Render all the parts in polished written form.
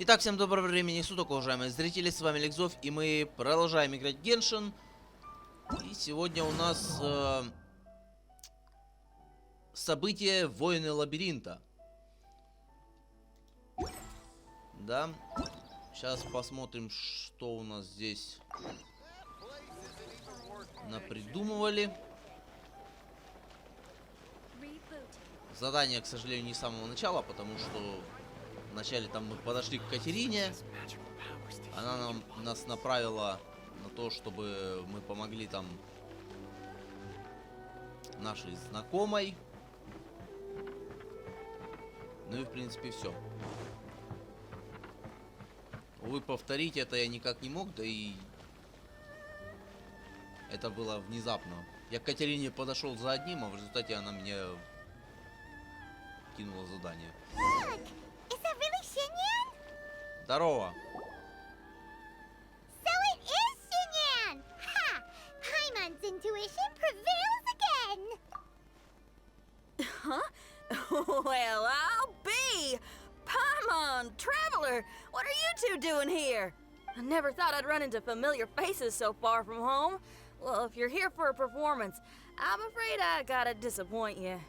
Итак, всем доброго времени суток, уважаемые зрители, с вами alekszov, и мы продолжаем играть в Genshin. И сегодня у нас событие Воины лабиринта. Да, сейчас посмотрим, что у нас здесь напридумывали. Задание, к сожалению, не с самого начала, потому что вначале там мы подошли к Катерине. Она нас направила на то, чтобы мы помогли там нашей знакомой. Ну и в принципе все. Увы, повторить это я никак не мог, да и это было внезапно. Я к Катерине подошел за одним, а в результате она мне кинула задание. Здорово. So it is Shinyan! Ha! Paimon's intuition prevails again! Huh? Well, I'll be! Paimon, Traveler, what are you two doing here? I never thought I'd run into familiar faces so far from home. Well, if you're here for a performance, I'm afraid I gotta disappoint you.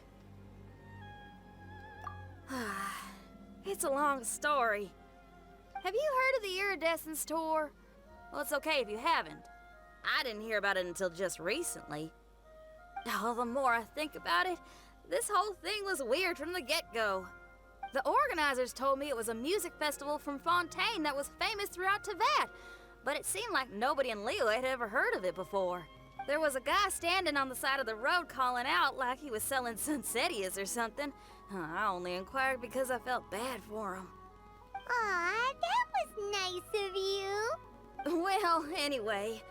It's a long story. Have you heard of the Iridescence tour? Well, it's okay if you haven't. I didn't hear about it until just recently. Oh, the more I think about it, this whole thing was weird from the get-go. The organizers told me it was a music festival from Fontaine that was famous throughout Teyvat, but it seemed like nobody in Leo had ever heard of it before. There was a guy standing on the side of the road calling out like he was selling Sunsetias or something. I only inquired because I felt bad for him. Aw, that was nice of you. Well, anyway,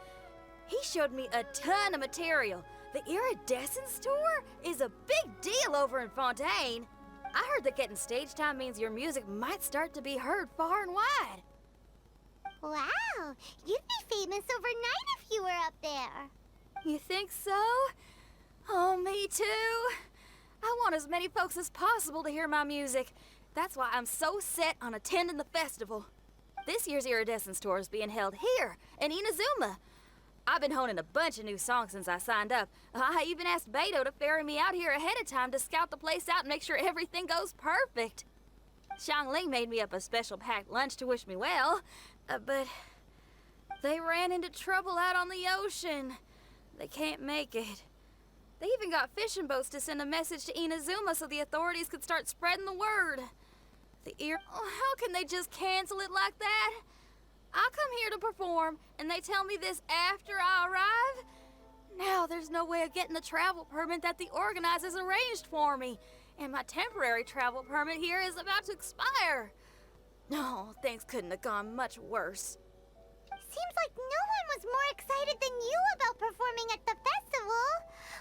he showed me a ton of material. The Iridescence tour is a big deal over in Fontaine. I heard that getting stage time means your music might start to be heard far and wide. Wow, you'd be famous overnight if you were up there. You think so? Oh, me too. I want as many folks as possible to hear my music. That's why I'm so set on attending the festival. This year's Iridescence tour is being held here, in Inazuma. I've been honing a bunch of new songs since I signed up. I even asked Beto to ferry me out here ahead of time to scout the place out and make sure everything goes perfect. Xiangling made me up a special packed lunch to wish me well, but they ran into trouble out on the ocean. They can't make it. They even got fishing boats to send a message to Inazuma so the authorities could start spreading the word. How can they just cancel it like that? I come here to perform, and they tell me this after I arrive? Now there's no way of getting the travel permit that the organizers arranged for me, and my temporary travel permit here is about to expire. No, things couldn't have gone much worse. Seems like no one was more excited than you about performing at the festival.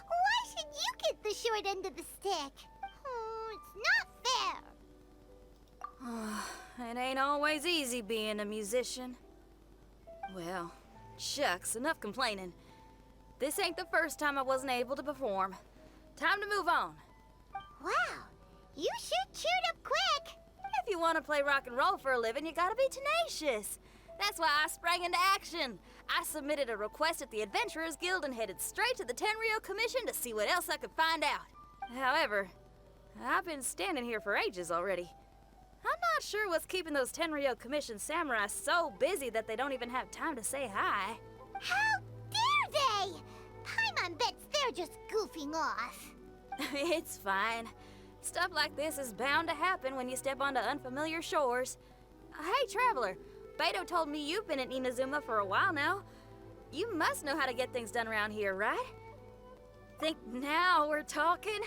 Why should you get the short end of the stick? Oh, it's not fair. It ain't always easy being a musician. Well, shucks, enough complaining. This ain't the first time I wasn't able to perform. Time to move on. Wow, you sure cheered up quick. If you want to play rock and roll for a living, you gotta be tenacious. That's why I sprang into action. I submitted a request at the Adventurers Guild and headed straight to the Tenryou Commission to see what else I could find out. However, I've been standing here for ages already. I'm not sure what's keeping those Tenryou Commission samurai so busy that they don't even have time to say hi. How dare they? Paimon bets they're just goofing off. It's fine. Stuff like this is bound to happen when you step onto unfamiliar shores. Hey, Traveler, Beto told me you've been in Inazuma for a while now. You must know how to get things done around here, right? Think now we're talking?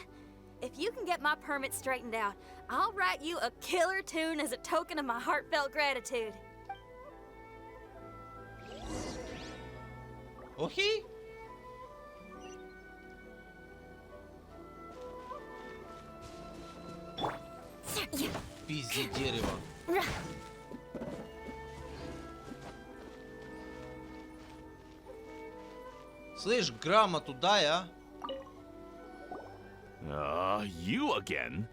If you can get my permit straightened out, I'll write you a killer tune as a token of my heartfelt gratitude. Окей. Пизди дерево. Слышь, грамоту дай, а? You again?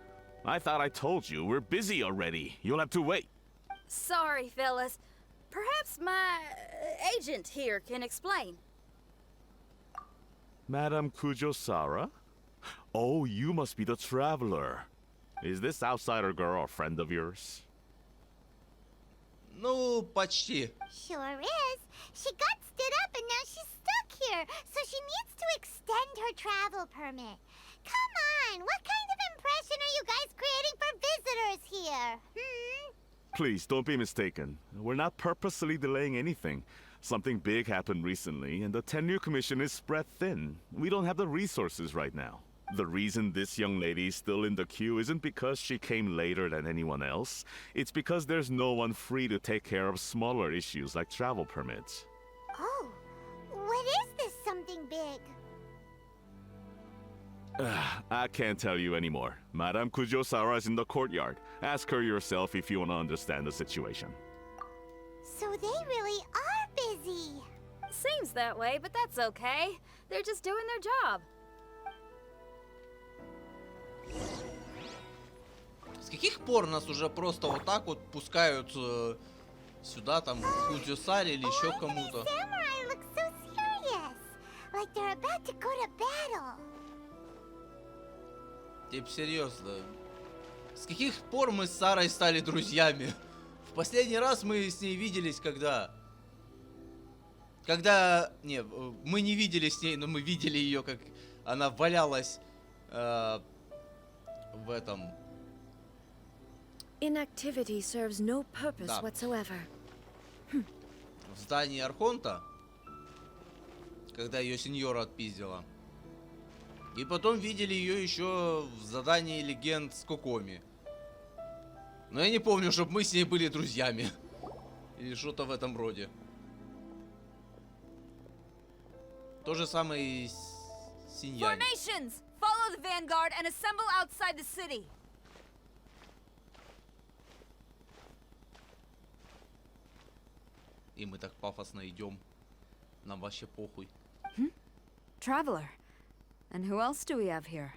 I thought I told you we're busy already. You'll have to wait. Sorry, fellas. Perhaps my agent here can explain. Madame Kujo-Sara? Oh, you must be the traveler. Is this outsider girl a friend of yours? Ну, почти. Sure is. She got stood up and now she's stuck here, so she needs to extend her travel permit. Come on, what kind of impression are you guys creating for visitors here? Please, don't be mistaken. We're not purposely delaying anything. Something big happened recently, and the tenure commission is spread thin. We don't have the resources right now. The reason this young lady is still in the queue isn't because she came later than anyone else. It's because there's no one free to take care of smaller issues like travel permits. Oh, what is this something big? I can't tell you anymore. Madame Kujo-Sara is in the courtyard. Ask her yourself if you want to understand the situation. So they really are busy. Seems that way, but that's okay. They're just doing their job. С каких пор нас уже просто вот так вот пускают сюда, там, к Кудзю-Саре или еще кому-то? Samurai look so serious, like they're about to go to battle. Типа, серьезно. С каких пор мы с Сарой стали друзьями? В последний раз мы с ней виделись когда? Не, мы не виделись с ней, но мы видели ее, как она валялась в этом... Inactivity serves no purpose Да. whatsoever. в здании Архонта, когда ее сеньора отпиздила. И потом видели ее еще в задании легенд с Кокоми. Но я не помню, чтобы мы с ней были друзьями. Или что-то в этом роде. То же самое и с Синьянь. Formations! Follow the vanguard and assemble outside the city. И мы так пафосно идем. Нам вообще похуй. Traveler. And who else do we have here?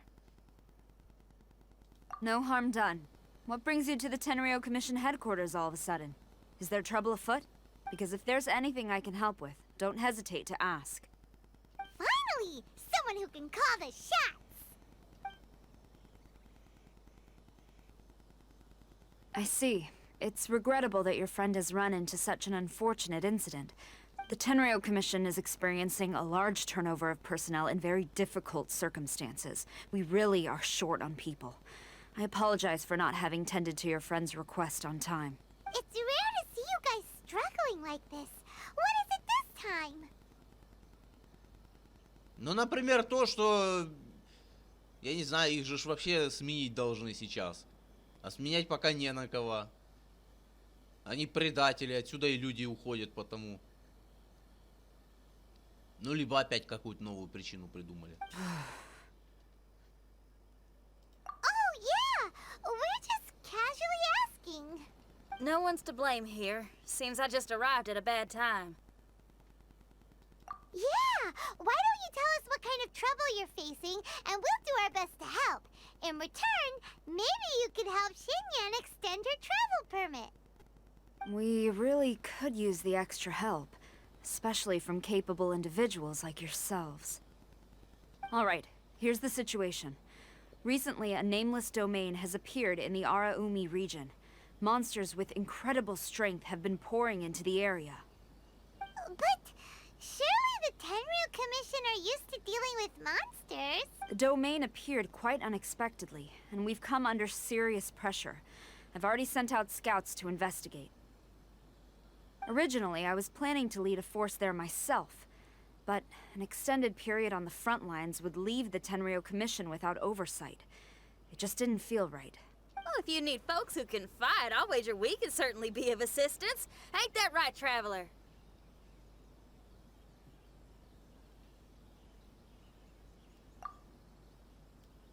No harm done. What brings you to the Tenryo Commission headquarters all of a sudden? Is there trouble afoot? Because if there's anything I can help with, don't hesitate to ask. Finally, someone who can call the shots. I see. It's regrettable that your friend has run into such an unfortunate incident. The Tenryo Commission is experiencing a large turnover of personnel in very difficult circumstances. We really are short on people. I apologize for not having tended to your friend's request on time. It's rare to see you guys struggling like this. What is it this time? Ну, например, то, что... Я не знаю, их же ж вообще сменить должны сейчас. А сменять пока не на кого. Они предатели, отсюда и люди уходят потому. Ну, либо опять какую-то новую причину придумали. Oh, yeah! We're just casually asking. No one's to blame here. Seems I just arrived at a bad time. Yeah! Why don't you tell us what kind of trouble you're facing, and we'll do our best to help. In return, maybe you could help Xinyan extend her travel permit. We really could use the extra help, especially from capable individuals like yourselves. All right, here's the situation. Recently, a nameless domain has appeared in the Araumi region. Monsters with incredible strength have been pouring into the area. But surely the Tenryu Commission are used to dealing with monsters. The domain appeared quite unexpectedly, and we've come under serious pressure. I've already sent out scouts to investigate. Originally, I was planning to lead a force there myself, but an extended period on the front lines would leave the Tenryo Commission without oversight. It just didn't feel right. Well, if you need folks who can fight, I'll wager we can certainly be of assistance. Ain't that right, Traveler?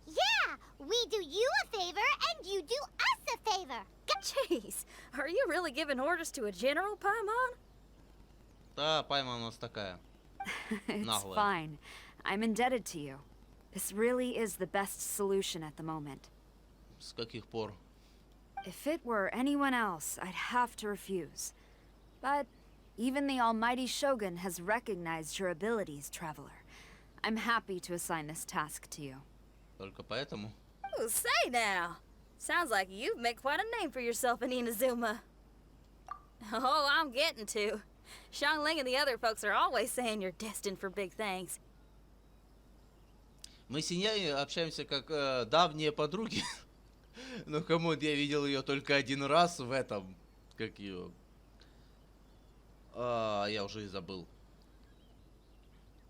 Yeah! We do you a favor, and you do us a favor. Jeez, are you really giving orders to a general, Paimon? Да, Пайма у нас такая. It's Nahuel. fine. I'm indebted to you. This really is the best solution at the moment. С каких пор? If it were anyone else, I'd have to refuse. But even the almighty Shogun has recognized your abilities, Traveler. I'm happy to assign this task to you. Только поэтому. Ooh, say now. Sounds like you've made quite a name for yourself in Inazuma. Oh, I'm getting to. Xiangling and the other folks are always saying you're destined for big things. Мы с Синьяй общаемся как давние подруги. Но кому я видел ее только один раз в этом. Как ее. Я уже и забыл.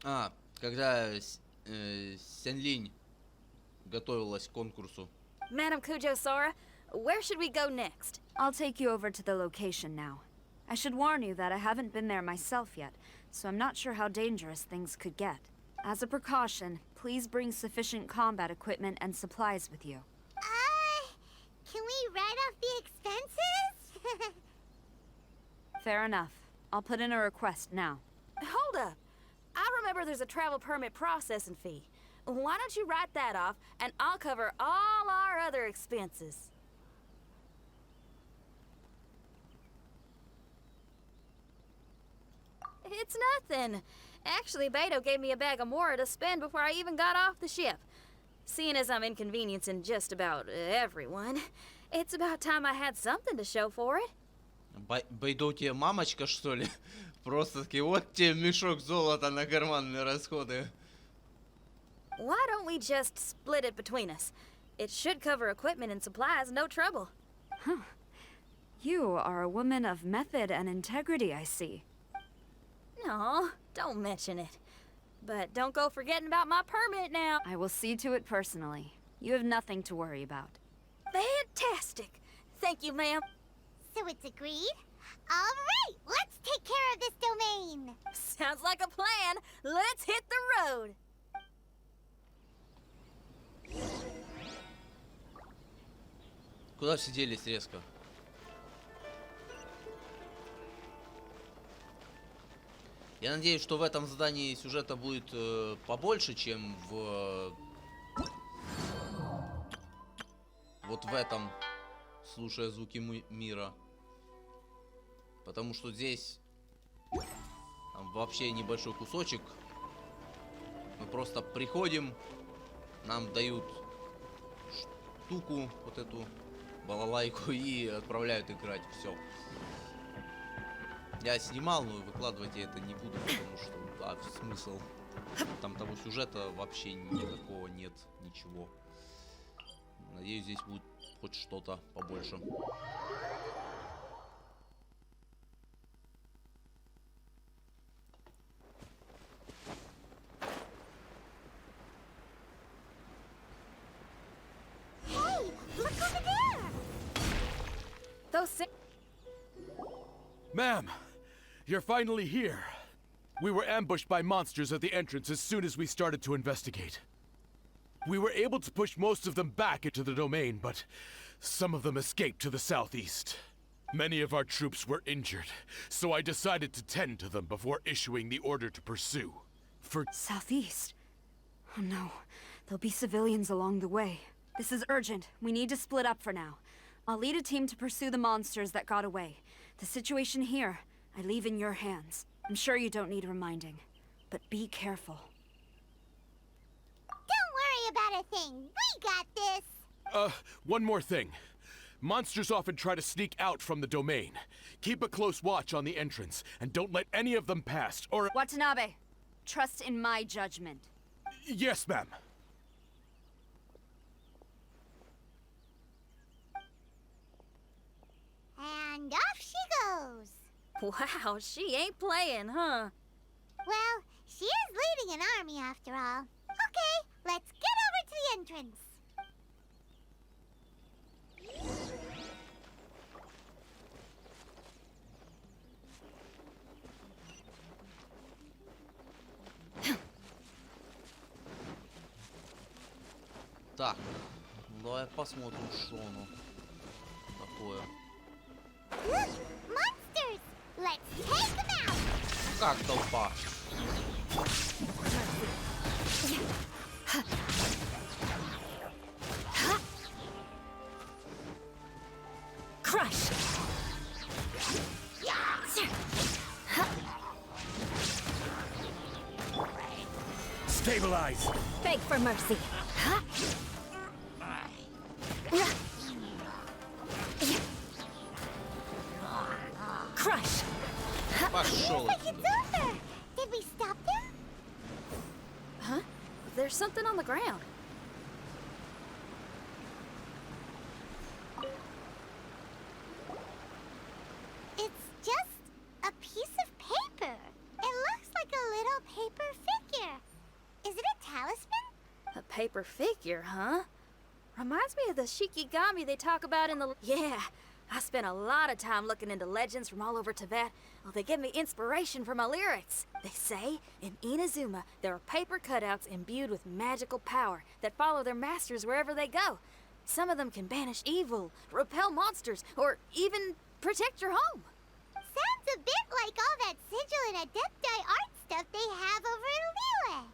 Когда Сянлинь готовилась к конкурсу. Madam Kujo Sora, where should we go next? I'll take you over to the location now. I should warn you that I haven't been there myself yet, so I'm not sure how dangerous things could get. As a precaution, please bring sufficient combat equipment and supplies with you. Can we write off the expenses? Fair enough. I'll put in a request now. Hold up. I remember there's a travel permit processing fee. Why don't you write that off, and I'll cover all our other expenses. It's nothing. Actually, Beto gave me a bag of Mora to spend before I even got off the ship. Seeing as I'm inconveniencing just about everyone, it's about time I had something to show for it. Байду тебе мамочка, что ли? Просто таки, вот тебе мешок золота на карманные расходы. Why don't we just split it between us? It should cover equipment and supplies, no trouble. You are a woman of method and integrity, I see. No, don't mention it. But don't go forgetting about my permit now. I will see to it personally. You have nothing to worry about. Fantastic. Thank you, ma'am. So it's agreed? All right, let's take care of this domain. Sounds like a plan. Let's hit the road. Куда все делись резко? Я надеюсь, что в этом задании сюжета будет побольше, чем в вот в этом, слушая звуки мира. Потому что здесь там вообще небольшой кусочек. Мы просто приходим, нам дают штуку, вот эту балалайку, и отправляют играть. Все. Я снимал, но выкладывать я это не буду, потому что смысл. Там того сюжета вообще никакого нет, ничего. Надеюсь, здесь будет хоть что-то побольше. Hey, look over there! Those Ma'am, you're finally here. We were ambushed by monsters at the entrance as soon as we started to investigate. We were able to push most of them back into the domain, but some of them escaped to the southeast. Many of our troops were injured, so I decided to tend to them before issuing the order to pursue. For Southeast? Oh no, there'll be civilians along the way. This is urgent. We need to split up for now. I'll lead a team to pursue the monsters that got away. The situation here, I leave in your hands. I'm sure you don't need reminding, but be careful. Don't worry about a thing. We got this. One more thing. Monsters often try to sneak out from the domain. Keep a close watch on the entrance, and don't let any of them pass, or— Watanabe, trust in my judgment. Yes, ma'am. And off she goes. Wow, she ain't playing, huh? Well, she is leading an army after all. Okay, let's get over to the entrance. Так, давай посмотрим, что оно такое. Look, monsters! Let's take them out! Как толпа? Stabilize! Beg for mercy. Huh? Crush. Пошел. Like it's over. Did we stop them? Huh? There's something on the ground. It's just a piece of paper. It looks like a little paper figure. Is it a talisman? A paper figure, huh? Reminds me of the Shikigami they talk about in the... Yeah, I spent a lot of time looking into legends from all over Tibet. Well, they give me inspiration for my lyrics. They say in Inazuma there are paper cutouts imbued with magical power that follow their masters wherever they go. Some of them can banish evil, repel monsters, or even protect your home. Sounds a bit like all that sigil and adepti art stuff they have over in Liyue.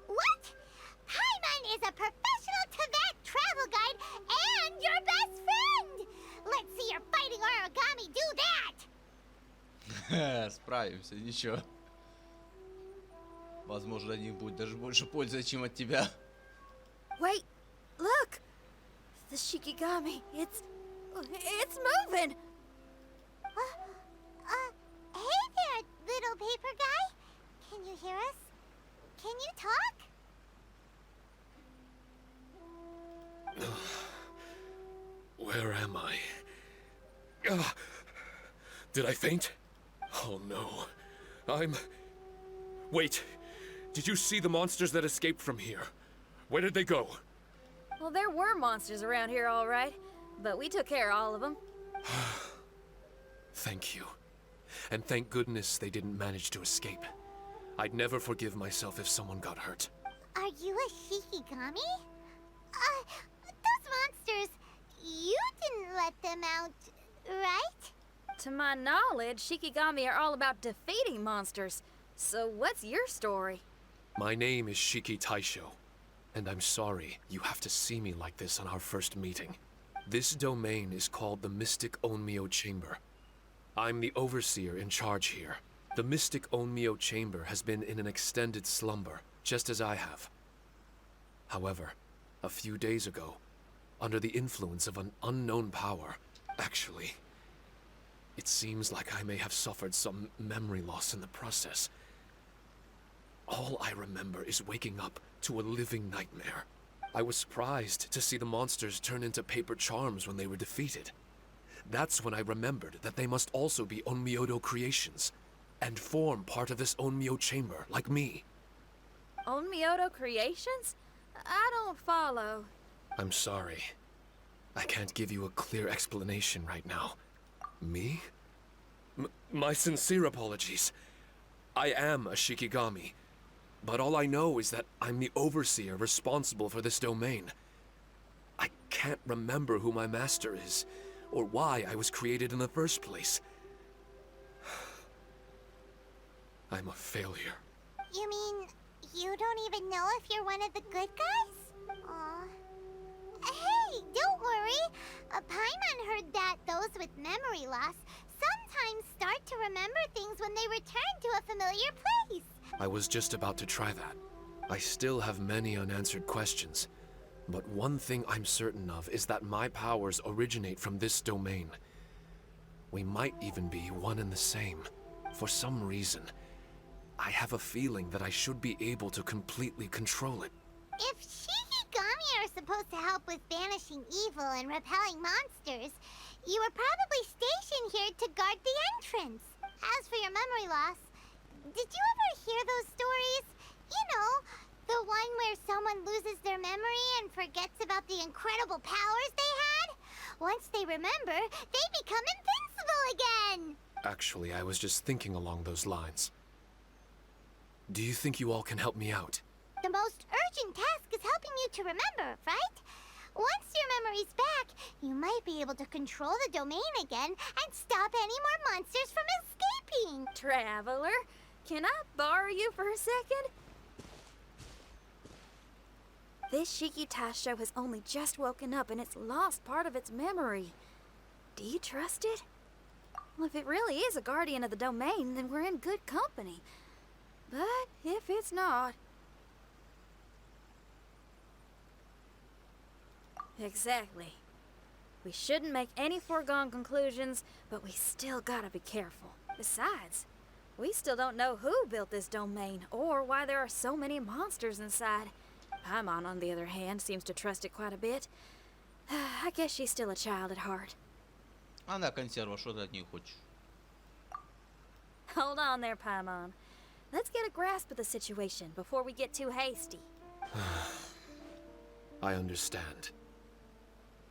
What? Paimon is a professional Tibet travel guide and your best friend! Let's see your fighting origami do that! Справимся, ничего. Возможно, от них будет даже больше пользы, чем от тебя. Wait, look! The Shikigami, it's moving! Hey there, little paper guy. Can you hear us? Can you talk? Where am I? Did I faint? Oh no. Wait. Did you see the monsters that escaped from here? Where did they go? Well, there were monsters around here, all right. But we took care of all of them. Thank you. And thank goodness they didn't manage to escape. I'd never forgive myself if someone got hurt. Are you a Shikigami? Those monsters, you didn't let them out, right? To my knowledge, Shikigami are all about defeating monsters. So what's your story? My name is Shiki Taisho, and I'm sorry you have to see me like this on our first meeting. This domain is called the Mystic Onmyo Chamber. I'm the overseer in charge here. The Mystic Onmyo Chamber has been in an extended slumber, just as I have. However, a few days ago, under the influence of an unknown power, actually, it seems like I may have suffered some memory loss in the process. All I remember is waking up to a living nightmare. I was surprised to see the monsters turn into paper charms when they were defeated. That's when I remembered that they must also be Onmyodo creations, and form part of this Onmyo chamber, like me. Onmyodo creations? I don't follow. I'm sorry. I can't give you a clear explanation right now. Me? My sincere apologies. I am a Shikigami, but all I know is that I'm the overseer responsible for this domain. I can't remember who my master is, or why I was created in the first place. I'm a failure. You mean you don't even know if you're one of the good guys? Aw. Hey, don't worry. Paimon heard that those with memory loss sometimes start to remember things when they return to a familiar place. I was just about to try that. I still have many unanswered questions, but one thing I'm certain of is that my powers originate from this domain. We might even be one and the same. For some reason, I have a feeling that I should be able to completely control it. If Shikigami are supposed to help with banishing evil and repelling monsters, you were probably stationed here to guard the entrance. As for your memory loss, did you ever hear those stories? You know, the one where someone loses their memory and forgets about the incredible powers they had? Once they remember, they become invincible again! Actually, I was just thinking along those lines. Do you think you all can help me out? The most urgent task is helping you to remember, right? Once your memory's back, you might be able to control the domain again and stop any more monsters from escaping. Traveler, can I borrow you for a second? This Shiki Taisho has only just woken up and it's lost part of its memory. Do you trust it? Well, if it really is a guardian of the domain, then we're in good company. But if it's not... Exactly. We shouldn't make any foregone conclusions, but we still gotta be careful. Besides, we still don't know who built this domain, or why there are so many monsters inside. Paimon, on the other hand, seems to trust it quite a bit. I guess she's still a child at heart. Она консерва, что ты от нее хочешь? Hold on there, Paimon. Let's get a grasp of the situation before we get too hasty. I understand.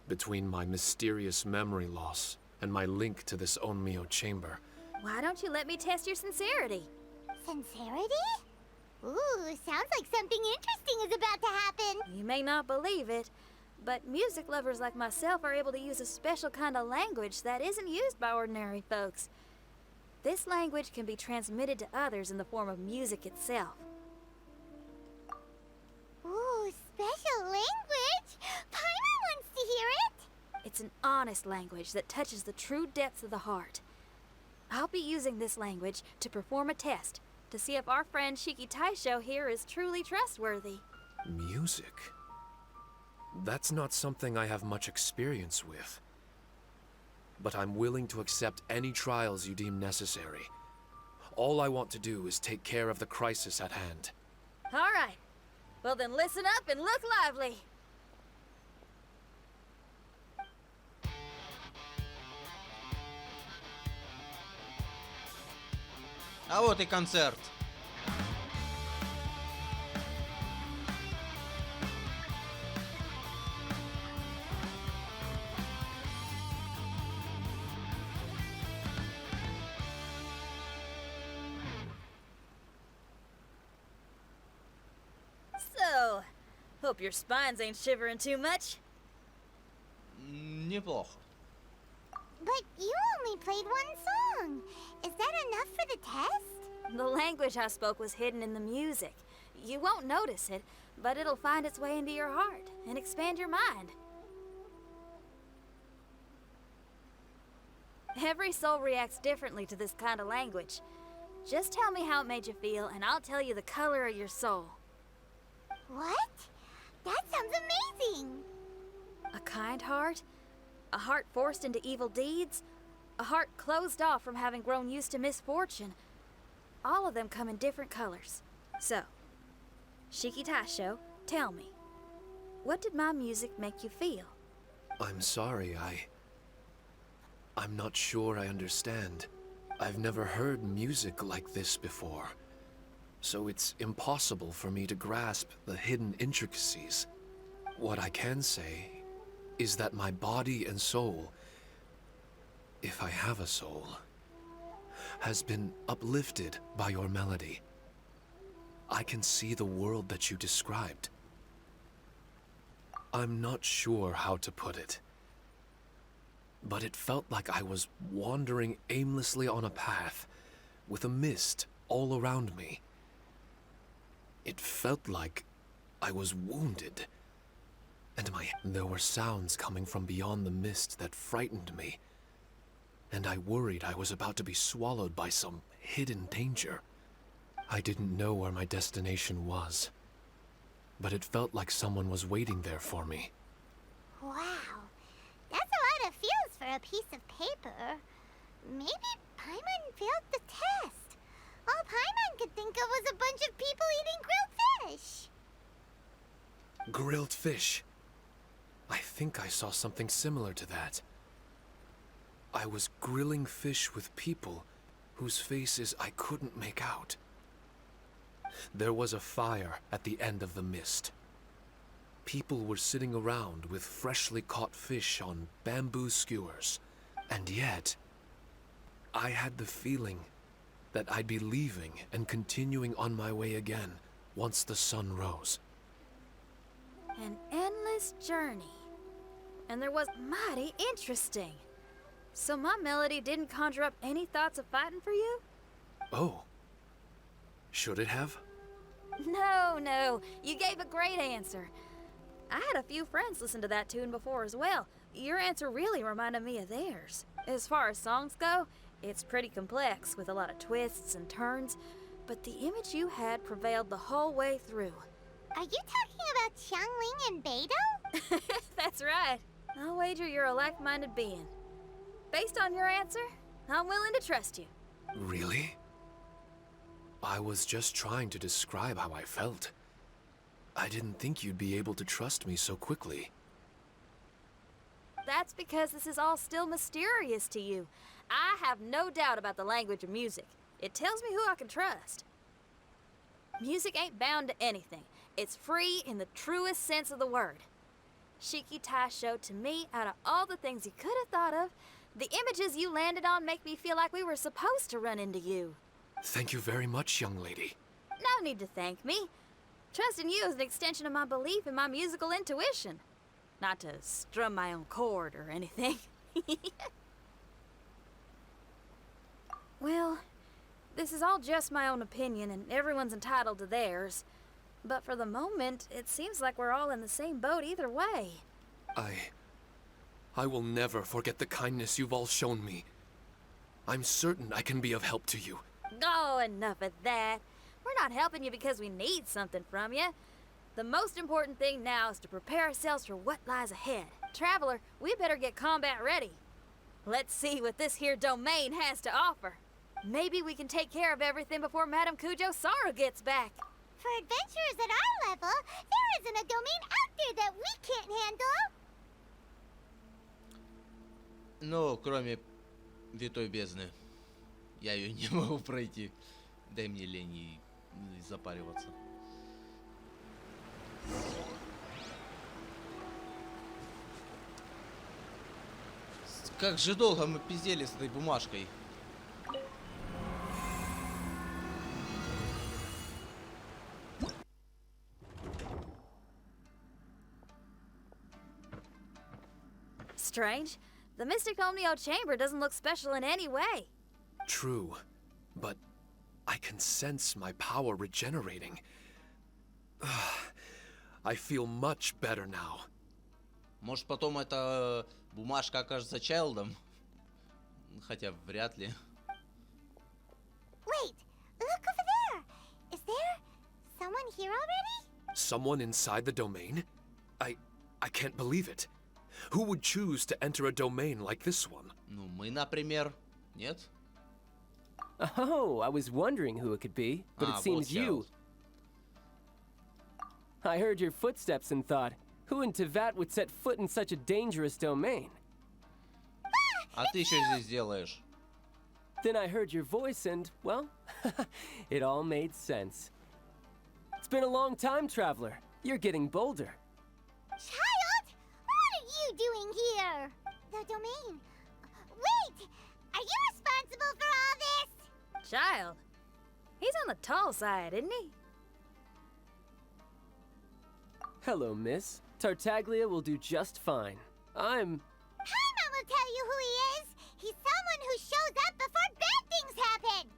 Between my mysterious memory loss and my link to this Onmyo chamber, Why don't you let me test your sincerity? Sincerity? Ooh, sounds like something interesting is about to happen. You may not believe it, but music lovers like myself are able to use a special kind of language that isn't used by ordinary folks. This language can be transmitted to others in the form of music itself. Ooh, special language? Paimon wants to hear it. It's an honest language that touches the true depths of the heart. I'll be using this language to perform a test to see if our friend Shiki Taisho here is truly trustworthy. music? That's not something I have much experience with. But I'm willing to accept any trials you deem necessary. All I want to do is take care of the crisis at hand. All right. Well then listen up and look lively. А вот и концерт. So, hope your spines ain't shivering too much. Неплохо. But you only played one song. Is that enough for the test? The language I spoke was hidden in the music. You won't notice it, but it'll find its way into your heart and expand your mind. Every soul reacts differently to this kind of language. Just tell me how it made you feel, and I'll tell you the color of your soul. What? That sounds amazing. A kind heart? A heart forced into evil deeds? A heart closed off from having grown used to misfortune? All of them come in different colors. So, Shiki Taisho, tell me, what did my music make you feel? I'm sorry, I'm not sure I understand. I've never heard music like this before, so it's impossible for me to grasp the hidden intricacies. What I can say is that my body and soul, if I have a soul, has been uplifted by your melody. I can see the world that you described. I'm not sure how to put it, but it felt like I was wandering aimlessly on a path with a mist all around me. It felt like I was wounded, and there were sounds coming from beyond the mist that frightened me, and I worried I was about to be swallowed by some hidden danger. I didn't know where my destination was, but it felt like someone was waiting there for me. Wow. That's a lot of feels for a piece of paper. Maybe Paimon failed the test. All Paimon could think of was a bunch of people eating grilled fish. Grilled fish. I think I saw something similar to that. I was grilling fish with people whose faces I couldn't make out. There was a fire at the end of the mist. People were sitting around with freshly caught fish on bamboo skewers. And yet, I had the feeling that I'd be leaving and continuing on my way again once the sun rose. An endless journey. And there was mighty interesting. So my melody didn't conjure up any thoughts of fighting for you? Oh. Should it have? No. You gave a great answer. I had a few friends listen to that tune before as well. Your answer really reminded me of theirs. As far as songs go, It's pretty complex with a lot of twists and turns, but the image you had prevailed the whole way through. Are you talking about Xiangling and Beidou? That's right. I'll wager you're a like-minded being. Based on your answer, I'm willing to trust you. Really? I was just trying to describe how I felt. I didn't think you'd be able to trust me so quickly. That's because this is all still mysterious to you. I have no doubt about the language of music. It tells me who I can trust. Music ain't bound to anything. It's free in the truest sense of the word. Shiki Taisho, to me, out of all the things you could have thought of, the images you landed on make me feel like we were supposed to run into you. Thank you very much, young lady. No need to thank me. Trusting you is an extension of my belief in my musical intuition. Not to strum my own chord or anything. Well, this is all just my own opinion, and everyone's entitled to theirs. But for the moment, it seems like we're all in the same boat either way. I will never forget the kindness you've all shown me. I'm certain I can be of help to you. Oh, enough of that. We're not helping you because we need something from you. The most important thing now is to prepare ourselves for what lies ahead. Traveler, we better get combat ready. Let's see what this here domain has to offer. Maybe we can take care of everything before Madame Kujo Sara gets back. For adventurers at our level, there isn't a domain out there that we can't handle. Ну, кроме Витой бездны. Я ее не могу пройти. Дай мне лень и запариваться. Как же долго мы пиздели с этой бумажкой. Strange. The Mystic Omnio Chamber doesn't look special in any way. True, but I can sense my power regenerating. I feel much better now. Может, потом эта бумажка окажется Чайлдом? Хотя вряд ли. Wait, look over there. Is there someone here already? Someone inside the domain? I can't believe it. Who would choose to enter a domain like this one? Ну, мы, например. Нет? Oh, I was wondering who it could be, but it seems you. I heard your footsteps and thought, who in Tevat would set foot in such a dangerous domain? А ты что здесь делаешь? Then I heard your voice and, well, it all made sense. It's been a long time, traveler. You're getting bolder. Child, what are you doing here? The domain. Wait, are you responsible for all this? Child. He's on the tall side, isn't he? Hello, miss. Tartaglia will do just fine. I'm... Paimon will tell you who he is. He's someone who shows up before bad things happen.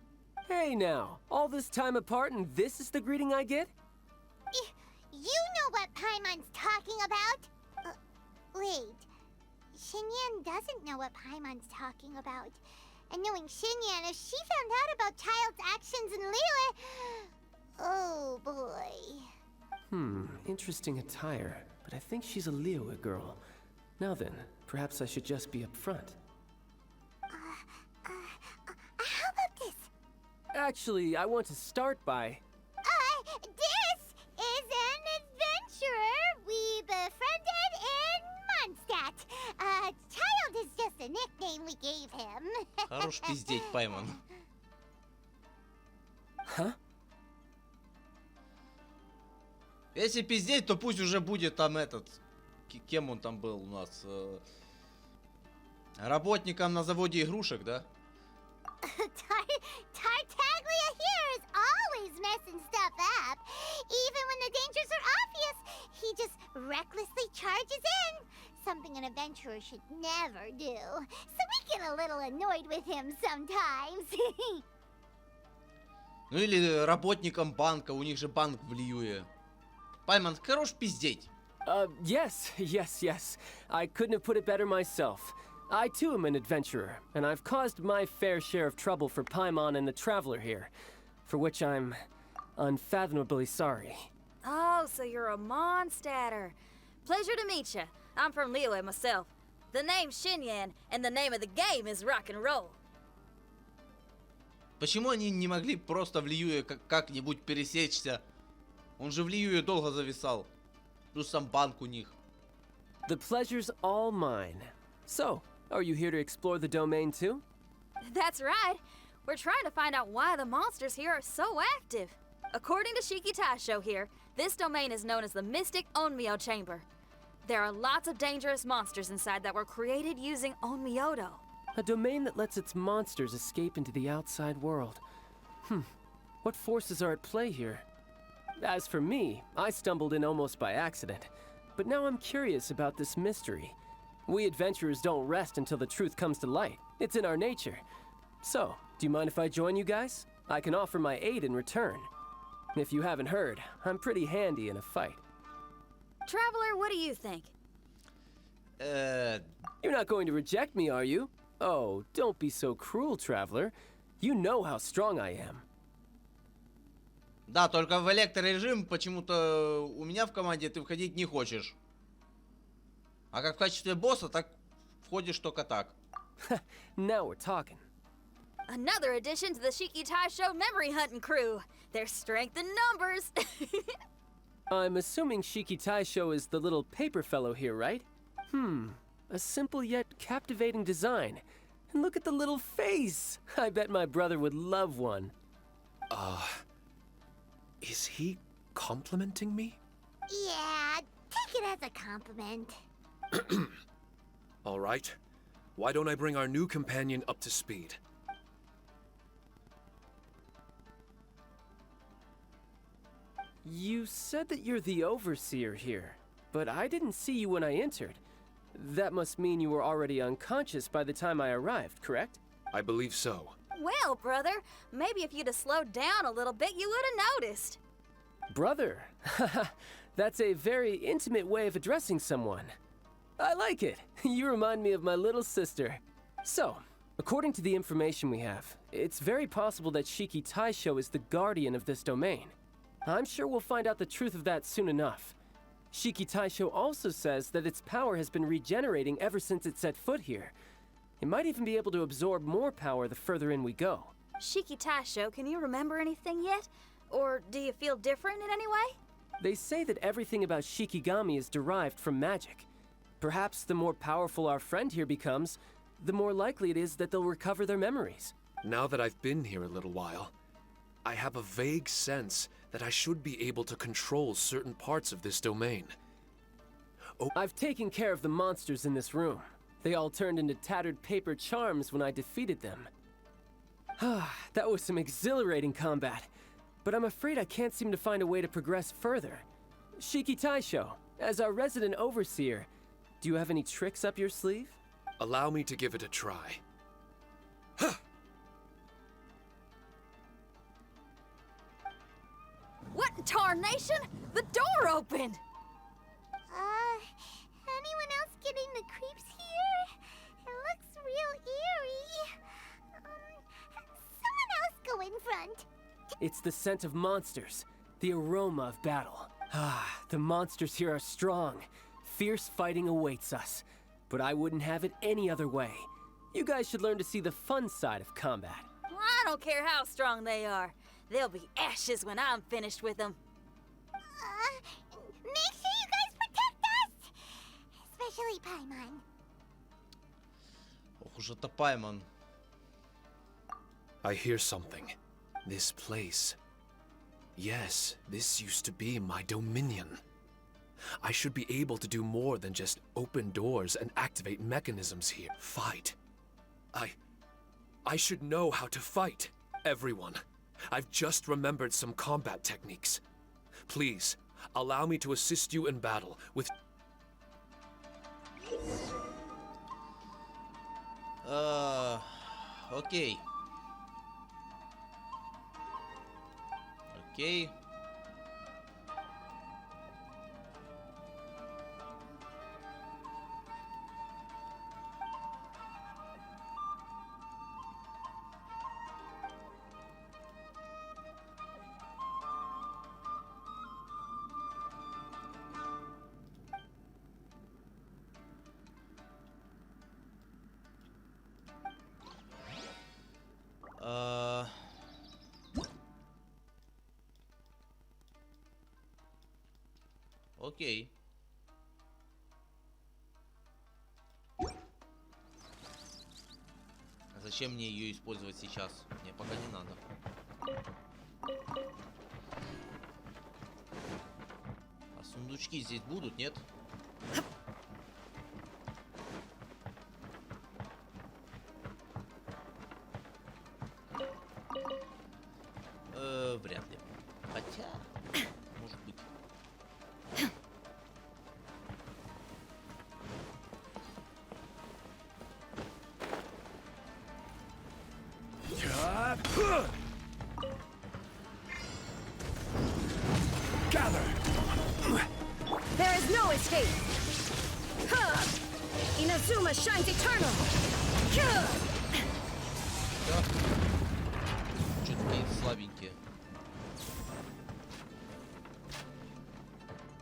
Hey now, all this time apart and this is the greeting I get? You know what Paimon's talking about. Wait, Xinyan doesn't know what Paimon's talking about. And knowing Xinyan, if she found out about Child's actions in Liyue... Oh boy. Interesting attire, but I think she's a Liyue girl. Now then, perhaps I should just be up front. How about this? Actually, I want to start by... This is an adventurer we befriended in Mondstadt. Child is just a nickname we gave him. Хорош пиздеть, Паймон. Huh? Если пиздеть, то пусть уже будет там этот... Кем он там был у нас? Работником на заводе игрушек, да? Tartaglia here is always messing stuff up. Even when the dangers are obvious, he just recklessly charges in. Something an adventurer should never do. So we get a little annoyed with him sometimes. Ну или работником банка, у них же банк в Лиюе. Паймон, хорош пиздеть. Yes. I couldn't have put it better myself. I too am an adventurer, and I've caused my fair share of trouble for Paimon and the Traveler here, for which I'm unfathomably sorry. Oh, so you're a Mondstatter. Pleasure to meet you. I'm from Liyue myself. The name's Xinyan, and the name of the game is Rock-н-ролл. Почему они не могли просто в Лиюе как-нибудь пересечься? Он же в Лиюе долго зависал. Плюс сам банк у них. The pleasure's all mine. So, are you here to explore the domain too? That's right. We're trying to find out why the monsters here are so active. According to Shiki Taisho here, this domain is known as the Mystic Onmyo Chamber. There are lots of dangerous monsters inside that were created using Onmyodo. A domain that lets its monsters escape into the outside world. What forces are at play here? As for me, I stumbled in almost by accident. But now I'm curious about this mystery. We adventurers don't rest until the truth comes to light. It's in our nature. So, do you mind if I join you guys? I can offer my aid in return. If you haven't heard, I'm pretty handy in a fight. Traveler, what do you think? You're not going to reject me, are you? Oh, don't be so cruel, Traveler. You know how strong I am. Да, только в электрорежим почему-то у меня в команде ты входить не хочешь. А как в качестве босса, так входишь только так. Now we're talking. Another addition to the Shiki Taisho memory hunting crew. There's strength in numbers. I'm assuming Shiki Taisho is the little paper fellow here, right? A simple yet captivating design. And look at the little face! I bet my brother would love one. Is he complimenting me? Yeah, take it as a compliment. All right. Why don't I bring our new companion up to speed? You said that you're the overseer here, but I didn't see you when I entered. That must mean you were already unconscious by the time I arrived, correct? I believe so. Well, brother, maybe if you'd have slowed down a little bit, you would have noticed. Brother? That's a very intimate way of addressing someone. I like it. You remind me of my little sister. So, according to the information we have, it's very possible that Shiki Taisho is the guardian of this domain. I'm sure we'll find out the truth of that soon enough. Shiki Taisho also says that its power has been regenerating ever since it set foot here. It might even be able to absorb more power the further in we go. Shiki Taisho, can you remember anything yet? Or do you feel different in any way? They say that everything about Shikigami is derived from magic. Perhaps the more powerful our friend here becomes, the more likely it is that they'll recover their memories. Now that I've been here a little while, I have a vague sense that I should be able to control certain parts of this domain. I've taken care of the monsters in this room. They all turned into tattered paper charms when I defeated them. That was some exhilarating combat, but I'm afraid I can't seem to find a way to progress further. Shiki Taisho, as our resident overseer, do you have any tricks up your sleeve? Allow me to give it a try. What in tarnation? The door opened! Anyone else getting the creeps here? It looks real eerie. Someone else go in front. It's the scent of monsters, the aroma of battle. The monsters here are strong. Fierce fighting awaits us. But I wouldn't have it any other way. You guys should learn to see the fun side of combat. I don't care how strong they are. They'll be ashes when I'm finished with them. Make sure you guys protect us! Especially Paimon. Ох уж это Паймон. I hear something. This place. Yes, this used to be my dominion. I should be able to do more than just open doors and activate mechanisms here. Fight. I should know how to fight. Everyone, I've just remembered some combat techniques. Please, allow me to assist you in battle with... Окей. Окей. Окей. А зачем мне ее использовать сейчас? Мне пока не надо. А сундучки здесь будут, нет? Вряд ли. Хотя, может быть. Gather! There is no escape! Ha! Inazuma shines eternal! Да. Что-то какие-то слабенькие.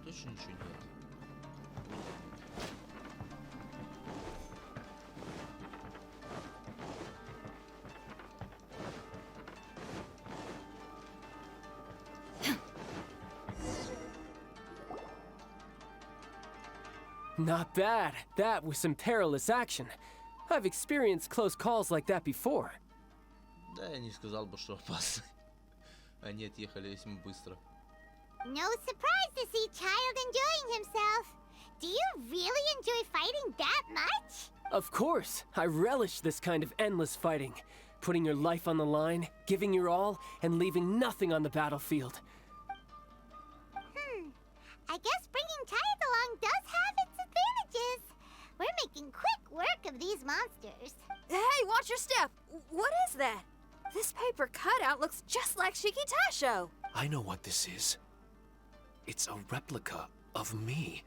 Точно ничего нет. Not bad. That was some perilous action. I've experienced close calls like that before. Да, я не сказал бы, что опасно. Они отъехали весьма быстро. No surprise to see child enjoying himself. Do you really enjoy fighting that much? Of course. I relish this kind of endless fighting. Putting your life on the line, giving your all, and leaving nothing on the battlefield. I guess bringing child along does have its advantages. We're making quick work of these monsters. Hey, watch your step! What is that? This paper cutout looks just like Shiki Taisho. I know what this is. It's a replica of me.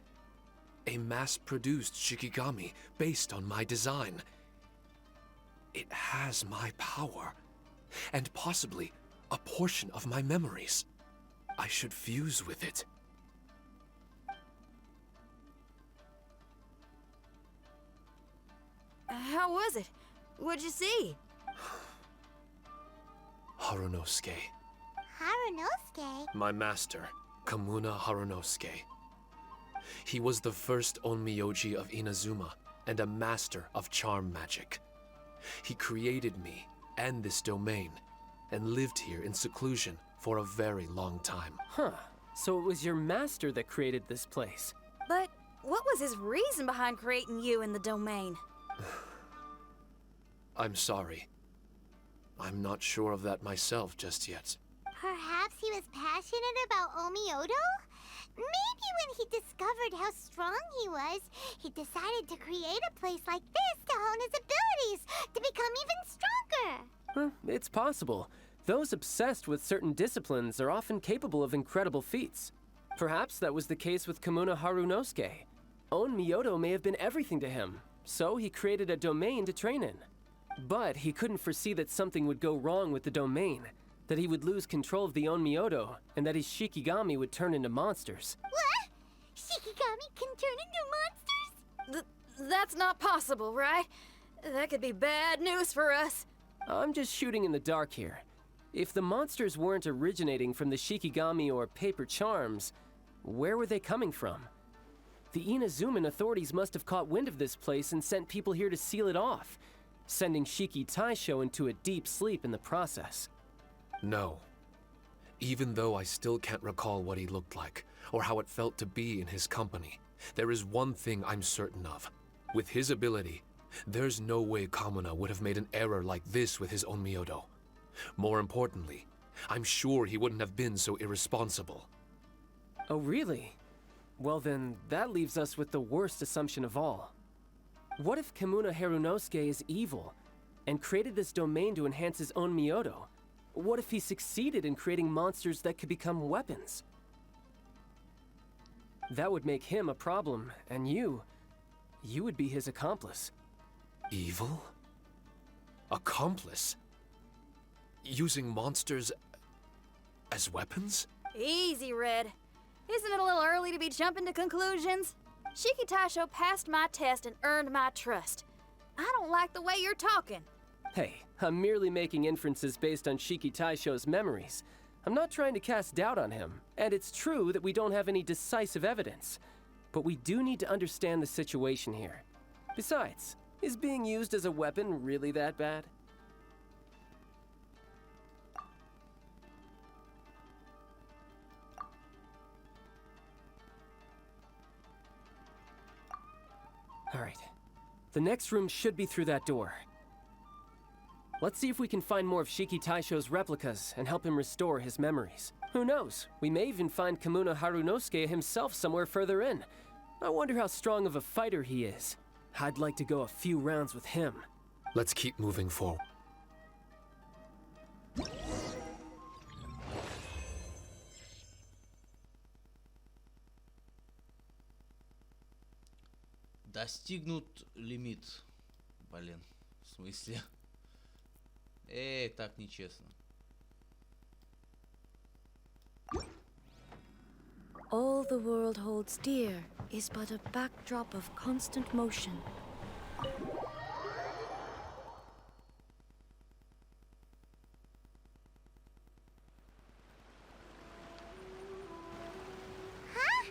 A mass-produced Shikigami based on my design. It has my power, and possibly a portion of my memories. I should fuse with it. How was it? What'd you see? Harunosuke. Harunosuke? My master, Kamuna Harunosuke. He was the first onmyoji of Inazuma and a master of charm magic. He created me and this domain and lived here in seclusion for a very long time. Huh. So it was your master that created this place. But what was his reason behind creating you in the domain? I'm sorry. I'm not sure of that myself just yet. Perhaps he was passionate about Omiodo? Maybe when he discovered how strong he was, he decided to create a place like this to hone his abilities, to become even stronger. It's possible. Those obsessed with certain disciplines are often capable of incredible feats. Perhaps that was the case with Kamuna Harunosuke. Onmyodo may have been everything to him, so he created a domain to train in. But he couldn't foresee that something would go wrong with the domain, that he would lose control of the Onmyodo, and that his Shikigami would turn into monsters. What? Shikigami can turn into monsters? That's not possible, right? That could be bad news for us. I'm just shooting in the dark here. If the monsters weren't originating from the Shikigami or paper charms, where were they coming from? The Inazuman authorities must have caught wind of this place and sent people here to seal it off, sending Shiki Taisho into a deep sleep in the process. No. Even though I still can't recall what he looked like, or how it felt to be in his company, there is one thing I'm certain of. With his ability, there's no way Kamuna would have made an error like this with his Onmyodo. More importantly, I'm sure he wouldn't have been so irresponsible. Oh, really? Well then, that leaves us with the worst assumption of all. What if Kamuna Harunosuke is evil, and created this domain to enhance his own Myoto? What if he succeeded in creating monsters that could become weapons? That would make him a problem, and you would be his accomplice. Evil? Accomplice? Using monsters as weapons? Easy, Red. Isn't it a little early to be jumping to conclusions? Shiki Taisho passed my test and earned my trust. I don't like the way you're talking. Hey, I'm merely making inferences based on Shiki Taisho's memories. I'm not trying to cast doubt on him, and it's true that we don't have any decisive evidence. But we do need to understand the situation here. Besides, is being used as a weapon really that bad? Alright. The next room should be through that door. Let's see if we can find more of Shiki Taisho's replicas and help him restore his memories. Who knows? We may even find Kamuna Harunosuke himself somewhere further in. I wonder how strong of a fighter he is. I'd like to go a few rounds with him. Let's keep moving forward. Достигнут лимит. Блин, в смысле? Так нечестно. All the world holds dear is but a backdrop of constant motion. Huh?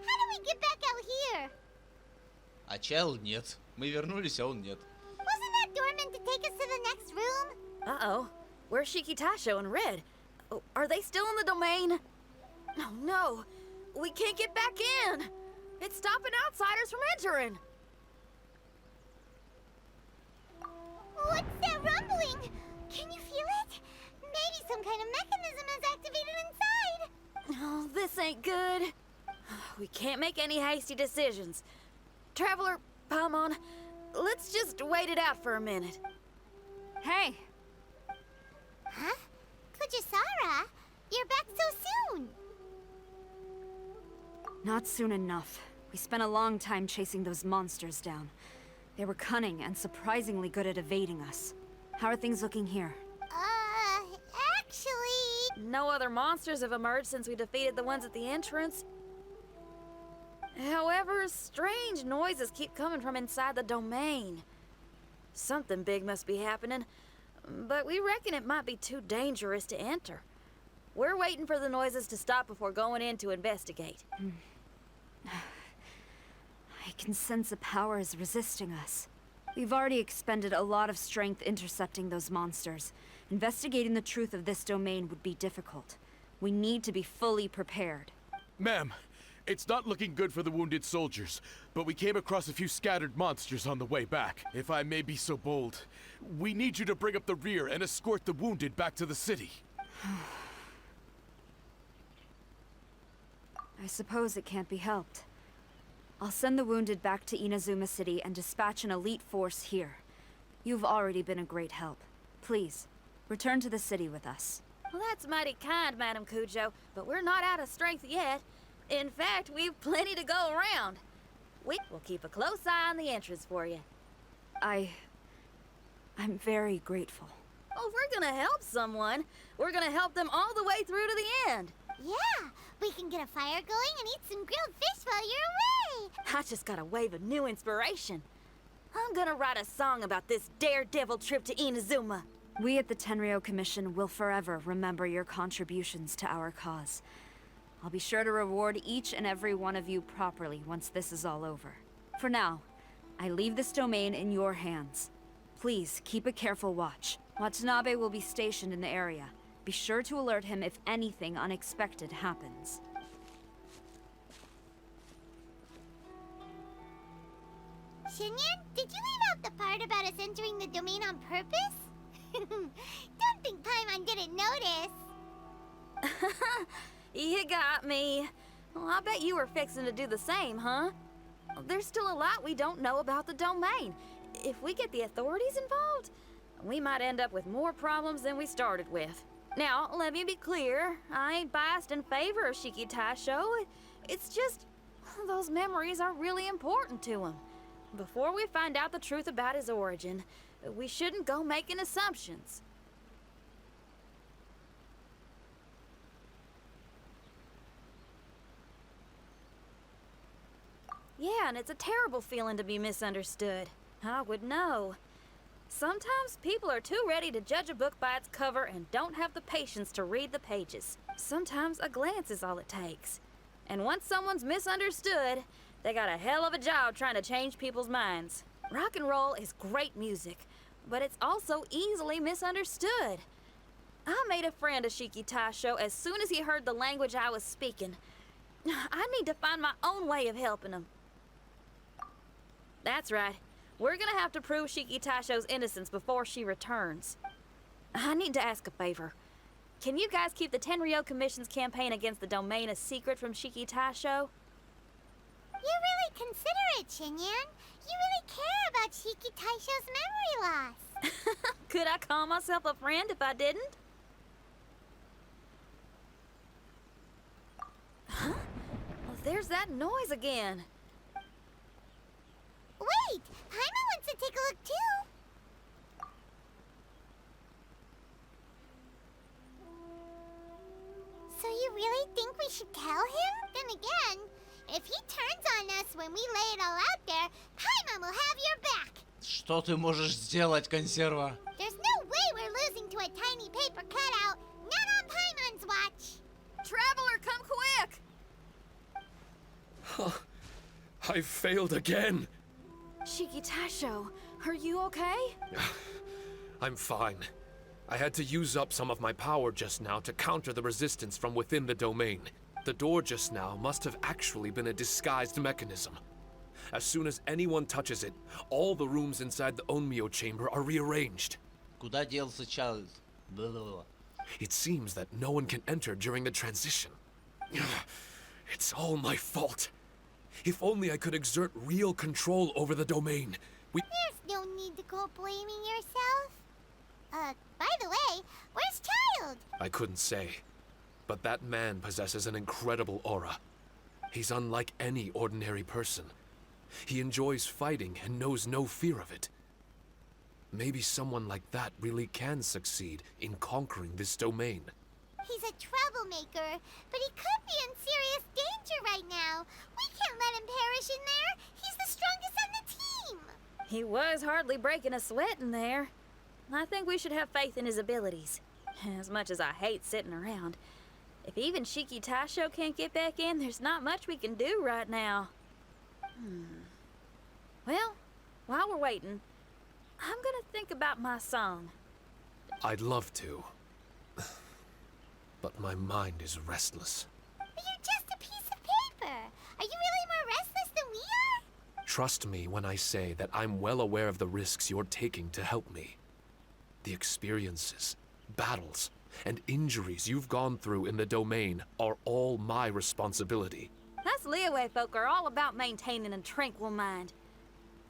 How do we get back out here? А Чайл нет. Мы вернулись, а он нет. Wasn't that door meant to take us to the next room? Uh-oh. Where's Shiki Taisho and Red? Oh, are they still in the domain? Oh, no. We can't get back in. It's stopping outsiders from entering. What's that rumbling? Can you feel it? Maybe some kind of mechanism is activated inside. Oh, this ain't good. We can't make any hasty decisions. Traveler, Paimon, let's just wait it out for a minute. Hey! Huh? Kujisara, you're back so soon. Not soon enough. We spent a long time chasing those monsters down. They were cunning and surprisingly good at evading us. How are things looking here? Actually... No other monsters have emerged since we defeated the ones at the entrance. However, strange noises keep coming from inside the domain. Something big must be happening, but we reckon it might be too dangerous to enter. We're waiting for the noises to stop before going in to investigate. I can sense a power is resisting us. We've already expended a lot of strength intercepting those monsters. Investigating the truth of this domain would be difficult. We need to be fully prepared. Ma'am, it's not looking good for the wounded soldiers, but we came across a few scattered monsters on the way back. If I may be so bold, we need you to bring up the rear and escort the wounded back to the city. I suppose it can't be helped. I'll send the wounded back to Inazuma City and dispatch an elite force here. You've already been a great help. Please, return to the city with us. Well, that's mighty kind, Madam Cujo, but we're not out of strength yet. In fact, we've plenty to go around. We will keep a close eye on the entrance for you. I'm very grateful. Oh, if we're gonna help someone, we're gonna help them all the way through to the end. Yeah, we can get a fire going and eat some grilled fish while you're away. I just got a wave of new inspiration. I'm gonna write a song about this daredevil trip to Inazuma. We at the Tenryou Commission will forever remember your contributions to our cause. I'll be sure to reward each and every one of you properly once this is all over. For now, I leave this domain in your hands. Please keep a careful watch. Watanabe will be stationed in the area. Be sure to alert him if anything unexpected happens. Shinyan, did you leave out the part about us entering the domain on purpose? Don't think Paimon didn't notice. You got me. Well, I bet you were fixing to do the same, huh? There's still a lot we don't know about the domain. If we get the authorities involved, we might end up with more problems than we started with. Now, let me be clear. I ain't biased in favor of Shiki Taisho. It's just, those memories are really important to him. Before we find out the truth about his origin, we shouldn't go making assumptions. Yeah, and it's a terrible feeling to be misunderstood. I would know. Sometimes people are too ready to judge a book by its cover and don't have the patience to read the pages. Sometimes a glance is all it takes. And once someone's misunderstood, they got a hell of a job trying to change people's minds. Rock and roll is great music, but it's also easily misunderstood. I made a friend of Shiki Taisho as soon as he heard the language I was speaking. I need to find my own way of helping him. That's right. We're gonna have to prove Shiki Taisho's innocence before she returns. I need to ask a favor. Can you guys keep the Tenryo Commission's campaign against the domain a secret from Shiki Taisho? You're really considerate, Shinyan. You really care about Shiki Taisho's memory loss. Could I call myself a friend if I didn't? Huh? Well, there's that noise again. Wait! Paimon wants to take a look too! So you really think we should tell him? Then again, if he turns on us when we lay it all out there, Paimon will have your back! Что ты можешь сделать, консерва? There's no way we're losing to a tiny paper cutout! Not on Paimon's watch! Traveler, come quick! I failed again. Shiki Taisho, are you okay? I'm fine. I had to use up some of my power just now to counter the resistance from within the domain. The door just now must have actually been a disguised mechanism. As soon as anyone touches it, all the rooms inside the Onmyo chamber are rearranged. Куда делся Чарльз? It seems that no one can enter during the transition. It's all my fault. If only I could exert real control over the domain. There's no need to go blaming yourself. By the way, where's Child? I couldn't say. But that man possesses an incredible aura. He's unlike any ordinary person. He enjoys fighting and knows no fear of it. Maybe someone like that really can succeed in conquering this domain. He's a troublemaker, but he could be in serious danger right now. We can't let him perish in there. He's the strongest on the team. He was hardly breaking a sweat in there. I think we should have faith in his abilities. As much as I hate sitting around, if even Shiki Taisho can't get back in, there's not much we can do right now. Well, while we're waiting, I'm gonna think about my song. I'd love to. But my mind is restless. But you're just a piece of paper. Are you really more restless than we are? Trust me when I say that I'm well aware of the risks you're taking to help me. The experiences, battles, and injuries you've gone through in the domain are all my responsibility. Us Liyue folk are all about maintaining a tranquil mind.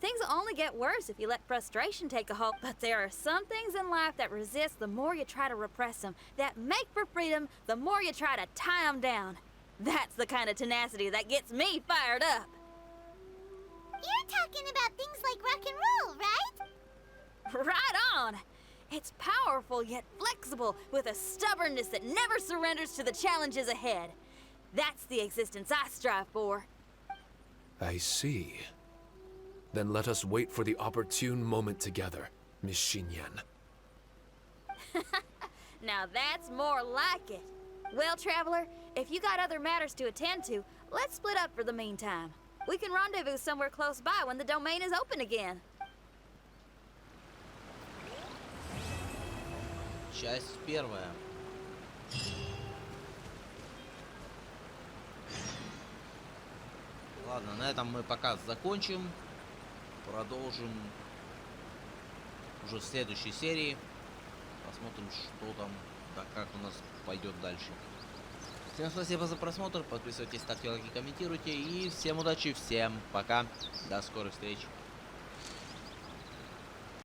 Things will only get worse if you let frustration take a hold, but there are some things in life that resist the more you try to repress them, that make for freedom the more you try to tie them down. That's the kind of tenacity that gets me fired up. You're talking about things like rock and roll, right? Right on! It's powerful yet flexible, with a stubbornness that never surrenders to the challenges ahead. That's the existence I strive for. I see. Then let us wait for the opportune moment together, Miss Xinyan. Now that's more like it. Well, Traveler, if you got other matters to attend to, let's split up for the meantime. We can rendezvous somewhere close by when the domain is open again. Часть первая. Ладно, на этом мы показ закончим. Продолжим уже в следующей серии. Посмотрим, что там, да как у нас пойдет дальше. Всем спасибо за просмотр. Подписывайтесь, ставьте лайки, комментируйте. И всем удачи, всем пока. До скорых встреч.